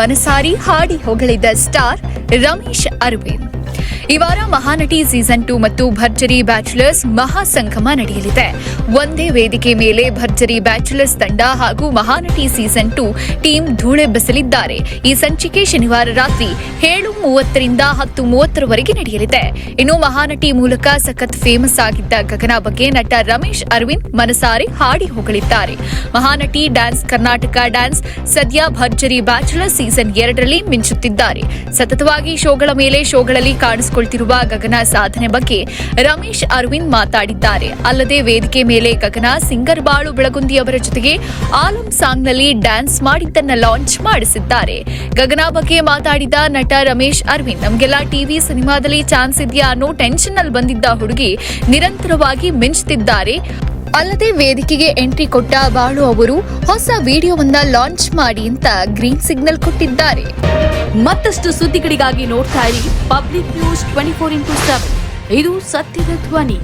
ಮನಸಾರಿ ಹಾಡಿ ಹೊಗಳಿದ ಸ್ಟಾರ್ ರಮೇಶ್ ಅರವಿಂದ್. ಈ ವಾರ ಮಹಾನಟಿ ಸೀಸನ್ 2 ಮತ್ತು ಭರ್ಜರಿ ಬ್ಯಾಚುಲರ್ಸ್ ಮಹಾಸಂಗಮ ನಡೆಯಲಿದೆ. ಒಂದೇ ವೇದಿಕೆ ಮೇಲೆ ಭರ್ಜರಿ ಬ್ಯಾಚುಲರ್ಸ್ ತಂಡ ಹಾಗೂ ಮಹಾನಟಿ ಸೀಸನ್ 2 ಟೀಮ್ ಧೂಳೆಬ್ಬಸಲಿದ್ದಾರೆ. ಈ ಸಂಚಿಕೆ ಶನಿವಾರ ರಾತ್ರಿ 7:30ರಿಂದ 10:30ರವರೆಗೆ ನಡೆಯಲಿದೆ. ಇನ್ನು ಮಹಾನಟಿ ಮೂಲಕ ಸಖತ್ ಫೇಮಸ್ ಆಗಿದ್ದ ಗಗನ ಬಗ್ಗೆ ನಟ ರಮೇಶ್ ಅರವಿಂದ್ ಮನಸಾರೆ ಹಾಡಿ ಹೊಗಳಿದ್ದಾರೆ. ಮಹಾನಟಿ ಡ್ಯಾನ್ಸ್ ಕರ್ನಾಟಕ ಡ್ಯಾನ್ಸ್ ಸದ್ಯ ಭರ್ಜರಿ ಬ್ಯಾಚುಲರ್ ಸೀಸನ್ 2ರಲ್ಲಿ ಮಿಂಚುತ್ತಿದ್ದಾರೆ. ಸತತವಾಗಿ ಶೋಗಳ ಮೇಲೆ ಶೋಗಳಲ್ಲಿ ಕಾಣಿಸಿಕೊಳ್ತಿರುವ ಗಗನ ಸಾಧನೆ ಬಗ್ಗೆ ರಮೇಶ್ ಅರವಿಂದ್ ಮಾತಾಡಿದ್ದಾರೆ. ಅಲ್ಲದೆ ವೇದಿಕೆ ಮೇಲೆ ಗಗನ ಸಿಂಗರ್ ಬಾಳು ಬೆಳಗುಂದಿ ಅವರ ಜೊತೆಗೆ ಆಲಂ ಸಾಂಗ್ನಲ್ಲಿ ಡ್ಯಾನ್ಸ್ ಮಾಡಿದ್ದನ್ನ ಲಾಂಚ್ ಮಾಡಿಸಿದ್ದಾರೆ. ಗಗನ ಬಗ್ಗೆ ಮಾತಾಡಿದ ನಟ ರಮೇಶ್ ಅರವಿಂದ್, ನಮಗೆಲ್ಲ ಟಿವಿ ಸಿನಿಮಾದಲ್ಲಿ ಚಾನ್ಸ್ ಇದೆಯಾ ಅನ್ನೋ ಟೆನ್ಷನ್ ಅಲ್ಲಿ ಬಂದಿದ್ದ ಹುಡುಗಿ ನಿರಂತರವಾಗಿ ಮಿಂಚುತ್ತಿದ್ದಾರೆ. ಅಲ್ಲದೆ ವೇದಿಕೆಗೆ ಎಂಟ್ರಿ ಕೊಟ್ಟ ಬಾಳು ಅವರು ಹೊಸ ವಿಡಿಯೋವನ್ನ ಲಾಂಚ್ ಮಾಡಿ ಅಂತ ಗ್ರೀನ್ ಸಿಗ್ನಲ್ ಕೊಟ್ಟಿದ್ದಾರೆ. ಮತ್ತಷ್ಟು ಸುದ್ದಿಗಳಿಗಾಗಿ ನೋಡ್ತಾ ಇರಿ ಪಬ್ಲಿಕ್ ನ್ಯೂಸ್ 24x7. ಇದು ಸತ್ಯದ ಧ್ವನಿ.